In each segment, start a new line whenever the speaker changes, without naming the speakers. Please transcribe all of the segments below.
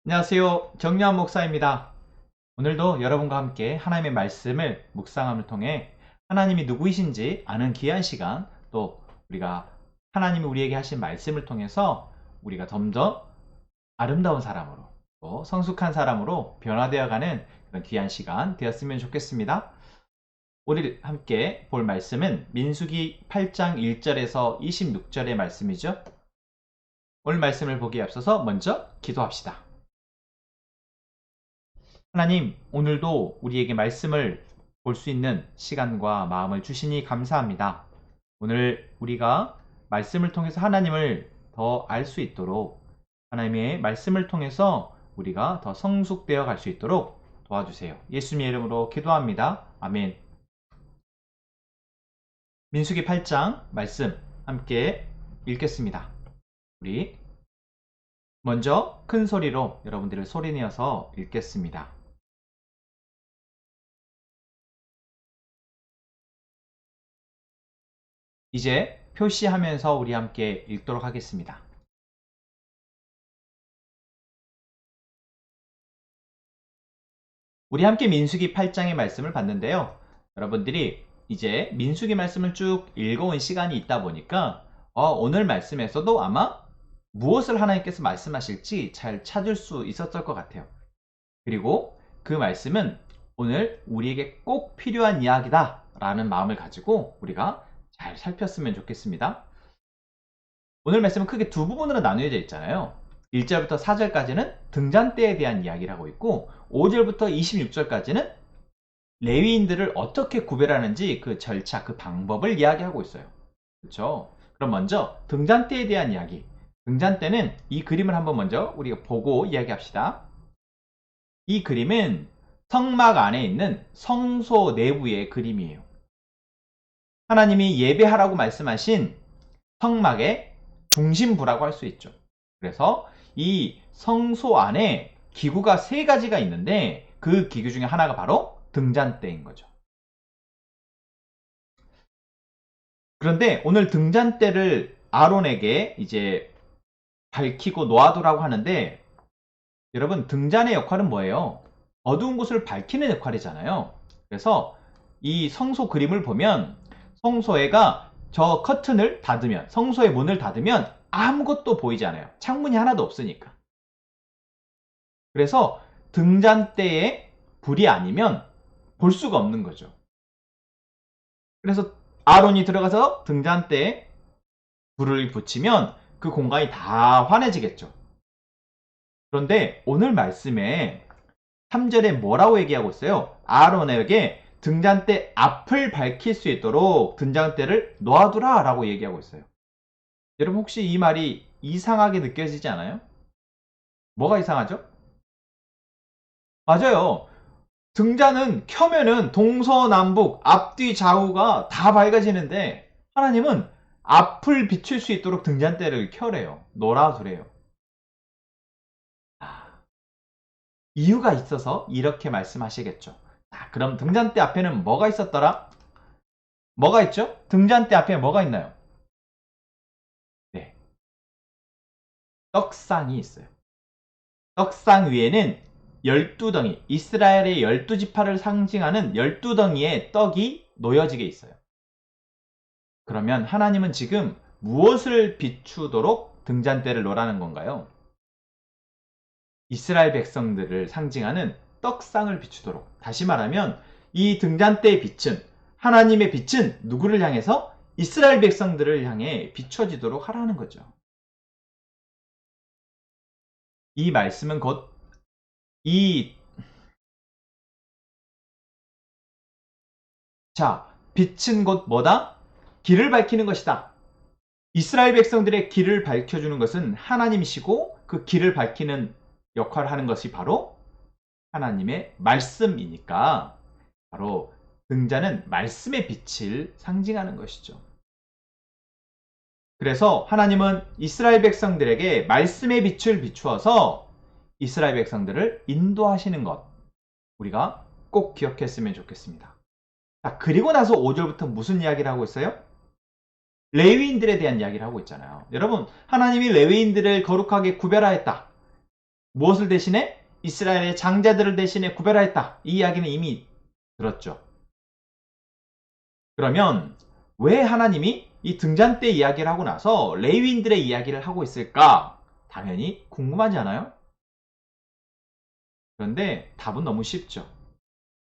안녕하세요. 정리한 목사입니다. 오늘도 여러분과 함께 하나님의 말씀을 묵상함을 통해 하나님이 누구이신지 아는 귀한 시간, 또 우리가 하나님이 우리에게 하신 말씀을 통해서 우리가 점점 아름다운 사람으로, 또 성숙한 사람으로 변화되어가는 그런 귀한 시간 되었으면 좋겠습니다. 오늘 함께 볼 말씀은 민수기 8장 1절에서 26절의 말씀이죠. 오늘 말씀을 보기에 앞서서 먼저 기도합시다. 하나님, 오늘도 우리에게 말씀을 볼 수 있는 시간과 마음을 주시니 감사합니다. 오늘 우리가 말씀을 통해서 하나님을 더 알 수 있도록, 하나님의 말씀을 통해서 우리가 더 성숙되어 갈 수 있도록 도와주세요. 예수님의 이름으로 기도합니다. 아멘. 민수기 8장 말씀 함께 읽겠습니다. 우리 먼저 큰 소리로 여러분들을 소리내어서 읽겠습니다. 이제 표시하면서 우리 함께 읽도록 하겠습니다. 우리 함께 민수기 8장의 말씀을 봤는데요. 여러분들이 이제 민수기 말씀을 쭉 읽어온 시간이 있다 보니까 오늘 말씀에서도 아마 무엇을 하나님께서 말씀하실지 잘 찾을 수 있었을 것 같아요. 그리고 그 말씀은 오늘 우리에게 꼭 필요한 이야기다 라는 마음을 가지고 우리가 잘 살폈으면 좋겠습니다. 오늘 말씀은 크게 두 부분으로 나누어져 있잖아요. 1절부터 4절까지는 등잔대에 대한 이야기를 하고 있고 5절부터 26절까지는 레위인들을 어떻게 구별하는지 그 절차, 그 방법을 이야기하고 있어요. 그렇죠? 그럼 먼저 등잔대에 대한 이야기. 등잔대는 이 그림을 한번 먼저 우리가 보고 이야기합시다. 이 그림은 성막 안에 있는 성소 내부의 그림이에요. 하나님이 예배하라고 말씀하신 성막의 중심부라고 할 수 있죠. 그래서 이 성소 안에 기구가 세 가지가 있는데 그 기구 중에 하나가 바로 등잔대인 거죠. 그런데 오늘 등잔대를 아론에게 이제 밝히고 놓아두라고 하는데 여러분 등잔의 역할은 뭐예요? 어두운 곳을 밝히는 역할이잖아요. 그래서 이 성소 그림을 보면 성소에가 저 커튼을 닫으면 성소의 문을 닫으면 아무것도 보이지 않아요. 창문이 하나도 없으니까. 그래서 등잔대에 불이 아니면 볼 수가 없는 거죠. 그래서 아론이 들어가서 등잔대에 불을 붙이면 그 공간이 다 환해지겠죠. 그런데 오늘 말씀에 3절에 뭐라고 얘기하고 있어요? 아론에게 등잔대 앞을 밝힐 수 있도록 등잔대를 놓아두라 라고 얘기하고 있어요. 여러분 혹시 이 말이 이상하게 느껴지지 않아요? 뭐가 이상하죠? 맞아요. 등잔은 켜면은 동서남북 앞뒤 좌우가 다 밝아지는데 하나님은 앞을 비출 수 있도록 등잔대를 켜래요. 놓아두래요. 이유가 있어서 이렇게 말씀하시겠죠. 자, 그럼 등잔대 앞에는 뭐가 있었더라? 뭐가 있죠? 등잔대 앞에 뭐가 있나요? 네, 떡상이 있어요. 떡상 위에는 12덩이, 이스라엘의 12지파를 상징하는 12덩이의 떡이 놓여지게 있어요. 그러면 하나님은 지금 무엇을 비추도록 등잔대를 놓으라는 건가요? 이스라엘 백성들을 상징하는 떡상을 비추도록. 다시 말하면 이 등잔대의 빛은, 하나님의 빛은 누구를 향해서? 이스라엘 백성들을 향해 비춰지도록 하라는 거죠. 이 말씀은 곧 이 빛은 곧 뭐다? 길을 밝히는 것이다. 이스라엘 백성들의 길을 밝혀주는 것은 하나님이시고 그 길을 밝히는 역할을 하는 것이 바로 하나님의 말씀이니까 바로 등잔은 말씀의 빛을 상징하는 것이죠. 그래서 하나님은 이스라엘 백성들에게 말씀의 빛을 비추어서 이스라엘 백성들을 인도하시는 것 우리가 꼭 기억했으면 좋겠습니다. 자, 그리고 나서 5절부터 무슨 이야기를 하고 있어요? 레위인들에 대한 이야기를 하고 있잖아요. 여러분, 하나님이 레위인들을 거룩하게 구별하였다. 무엇을 대신해? 이스라엘의 장자들을 대신해 구별하였다. 이 이야기는 이미 들었죠. 그러면 왜 하나님이 이 등잔 때 이야기를 하고 나서 레위인들의 이야기를 하고 있을까? 당연히 궁금하지 않아요? 그런데 답은 너무 쉽죠.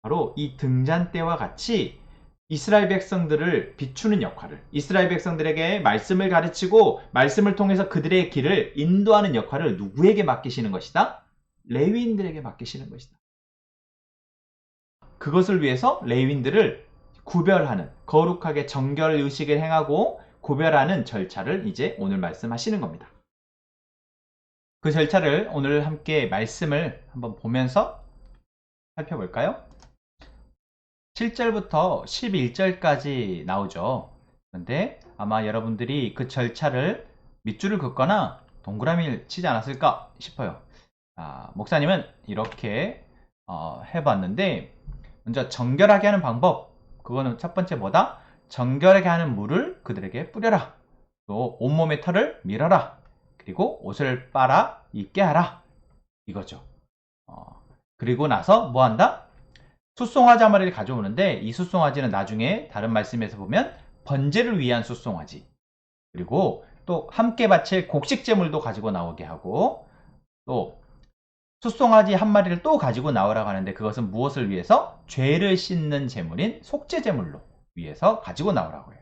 바로 이 등잔 때와 같이 이스라엘 백성들을 비추는 역할을, 이스라엘 백성들에게 말씀을 가르치고 말씀을 통해서 그들의 길을 인도하는 역할을 누구에게 맡기시는 것이다? 레위인들에게 맡기시는 것이다. 그것을 위해서 레위인들을 구별하는, 거룩하게 정결 의식을 행하고 구별하는 절차를 이제 오늘 말씀하시는 겁니다. 그 절차를 오늘 함께 말씀을 한번 보면서 살펴볼까요? 7절부터 11절까지 나오죠. 그런데 아마 여러분들이 그 절차를 밑줄을 긋거나 동그라미를 치지 않았을까 싶어요. 목사님은 이렇게 해봤는데, 먼저 정결하게 하는 방법, 그거는 첫 번째 뭐다? 정결하게 하는 물을 그들에게 뿌려라. 또 온몸의 털을 밀어라. 그리고 옷을 빨아 입게 하라. 이거죠. 그리고 나서 뭐 한다? 숫송아지 한 마리를 가져오는데, 이 숫송아지는 나중에 다른 말씀에서 보면 번제를 위한 숫송아지, 그리고 또 함께 바칠 곡식제물도 가지고 나오게 하고, 또 숫송아지 한 마리를 또 가지고 나오라고 하는데, 그것은 무엇을 위해서? 죄를 씻는 제물인 속죄제물로 위해서 가지고 나오라고 해요.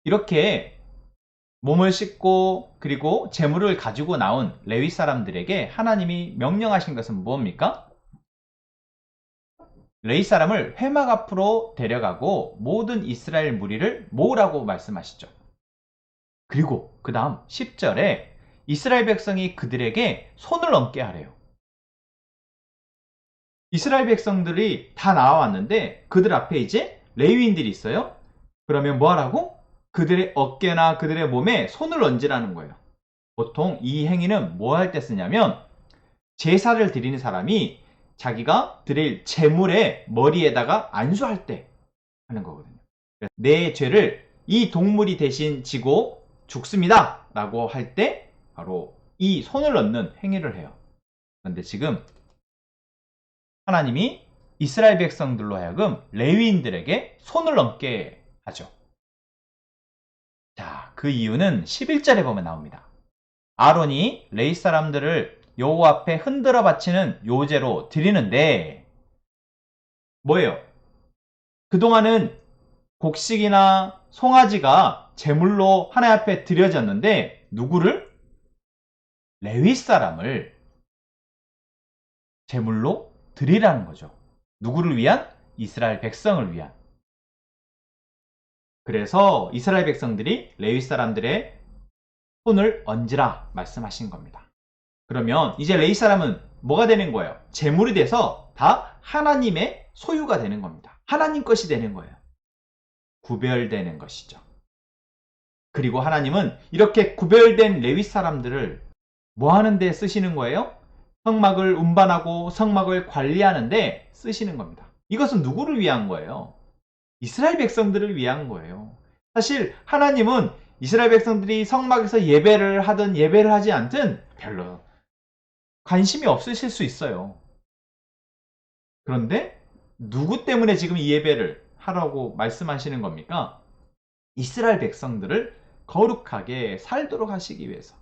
이렇게 몸을 씻고 그리고 제물을 가지고 나온 레위 사람들에게 하나님이 명령하신 것은 무엇입니까? 레위 사람을 회막 앞으로 데려가고 모든 이스라엘 무리를 모으라고 말씀하시죠. 그리고 그 다음 10절에 이스라엘 백성이 그들에게 손을 얹게 하래요. 이스라엘 백성들이 다 나와왔는데 그들 앞에 이제 레위인들이 있어요. 그러면 뭐 하라고? 그들의 어깨나 그들의 몸에 손을 얹으라는 거예요. 보통 이 행위는 뭐 할 때 쓰냐면, 제사를 드리는 사람이 자기가 드릴 제물의 머리에다가 안수할 때 하는 거거든요. 내 죄를 이 동물이 대신 지고 죽습니다 라고 할 때 바로 이 손을 얹는 행위를 해요. 그런데 지금 하나님이 이스라엘 백성들로 하여금 레위인들에게 손을 얹게 하죠. 자, 그 이유는 11절에 보면 나옵니다. 아론이 레위 사람들을 여호와 앞에 흔들어 바치는 요제로 드리는데, 뭐예요? 그동안은 곡식이나 송아지가 제물로 하나님 앞에 드려졌는데, 누구를? 레위 사람을 제물로 드리라는 거죠. 누구를 위한? 이스라엘 백성을 위한. 그래서 이스라엘 백성들이 레위 사람들의 손을 얹으라 말씀하신 겁니다. 그러면 이제 레위 사람은 뭐가 되는 거예요? 제물이 돼서 다 하나님의 소유가 되는 겁니다. 하나님 것이 되는 거예요. 구별되는 것이죠. 그리고 하나님은 이렇게 구별된 레위 사람들을 뭐 하는 데 쓰시는 거예요? 성막을 운반하고 성막을 관리하는 데 쓰시는 겁니다. 이것은 누구를 위한 거예요? 이스라엘 백성들을 위한 거예요. 사실 하나님은 이스라엘 백성들이 성막에서 예배를 하든 예배를 하지 않든 별로 관심이 없으실 수 있어요. 그런데 누구 때문에 지금 이 예배를 하라고 말씀하시는 겁니까? 이스라엘 백성들을 거룩하게 살도록 하시기 위해서.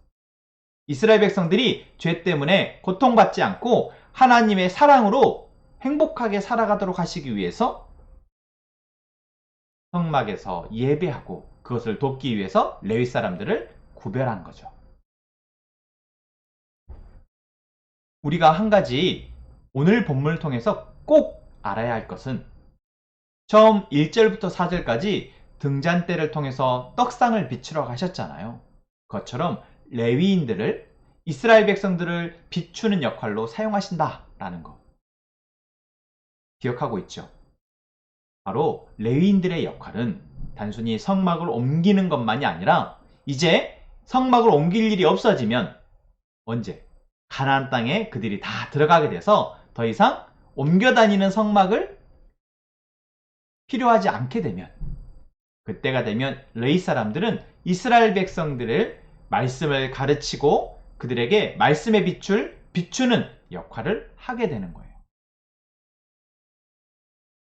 이스라엘 백성들이 죄 때문에 고통받지 않고 하나님의 사랑으로 행복하게 살아가도록 하시기 위해서 성막에서 예배하고, 그것을 돕기 위해서 레위 사람들을 구별한 거죠. 우리가 한 가지 오늘 본문을 통해서 꼭 알아야 할 것은, 처음 1절부터 4절까지 등잔대를 통해서 떡상을 비추러 가셨잖아요. 그것처럼 레위인들을, 이스라엘 백성들을 비추는 역할로 사용하신다라는 거 기억하고 있죠? 바로 레위인들의 역할은 단순히 성막을 옮기는 것만이 아니라, 이제 성막을 옮길 일이 없어지면 언제? 가나안 땅에 그들이 다 들어가게 돼서 더 이상 옮겨 다니는 성막을 필요하지 않게 되면, 그때가 되면 레위 사람들은 이스라엘 백성들을 말씀을 가르치고 그들에게 말씀의 빛을 비추는 역할을 하게 되는 거예요.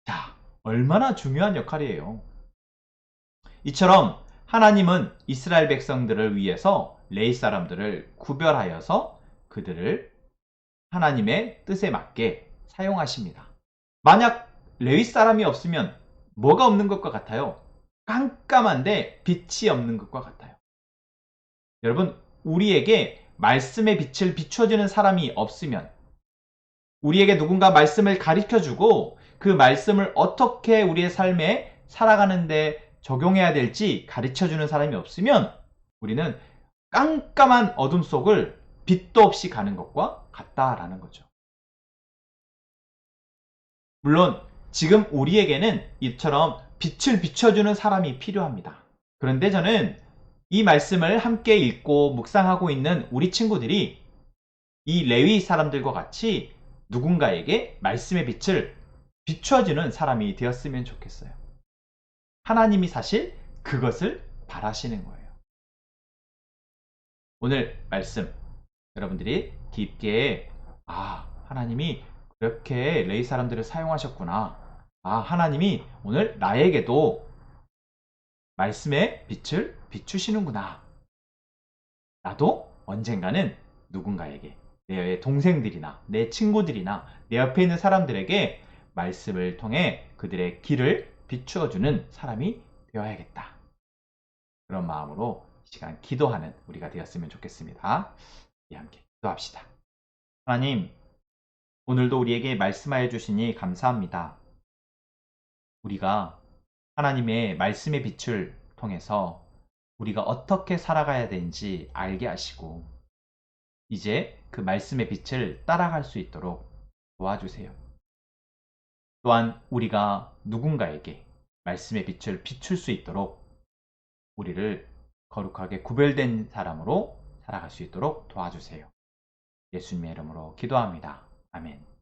자, 얼마나 중요한 역할이에요. 이처럼 하나님은 이스라엘 백성들을 위해서 레위 사람들을 구별하여서 그들을 하나님의 뜻에 맞게 사용하십니다. 만약 레위 사람이 없으면 뭐가 없는 것과 같아요? 깜깜한데 빛이 없는 것과 같아요. 여러분, 우리에게 말씀의 빛을 비춰주는 사람이 없으면, 우리에게 누군가 말씀을 가르쳐주고 그 말씀을 어떻게 우리의 삶에 살아가는데 적용해야 될지 가르쳐주는 사람이 없으면 우리는 깜깜한 어둠 속을 빛도 없이 가는 것과 같다라는 거죠. 물론 지금 우리에게는 이처럼 빛을 비춰주는 사람이 필요합니다. 그런데 저는 이 말씀을 함께 읽고 묵상하고 있는 우리 친구들이 이 레위 사람들과 같이 누군가에게 말씀의 빛을 비춰주는 사람이 되었으면 좋겠어요. 하나님이 사실 그것을 바라시는 거예요. 오늘 말씀 여러분들이 깊게 하나님이 그렇게 레위 사람들을 사용하셨구나. 하나님이 오늘 나에게도 말씀의 빛을 비추시는구나. 나도 언젠가는 누군가에게 내 동생들이나 내 친구들이나 내 옆에 있는 사람들에게 말씀을 통해 그들의 길을 비추어주는 사람이 되어야겠다. 그런 마음으로 이 시간 기도하는 우리가 되었으면 좋겠습니다. 함께 기도합시다. 하나님, 오늘도 우리에게 말씀하여 주시니 감사합니다. 우리가 하나님의 말씀의 빛을 통해서 우리가 어떻게 살아가야 되는지 알게 하시고 이제 그 말씀의 빛을 따라갈 수 있도록 도와주세요. 또한 우리가 누군가에게 말씀의 빛을 비출 수 있도록 우리를 거룩하게 구별된 사람으로 살아갈 수 있도록 도와주세요. 예수님의 이름으로 기도합니다. 아멘.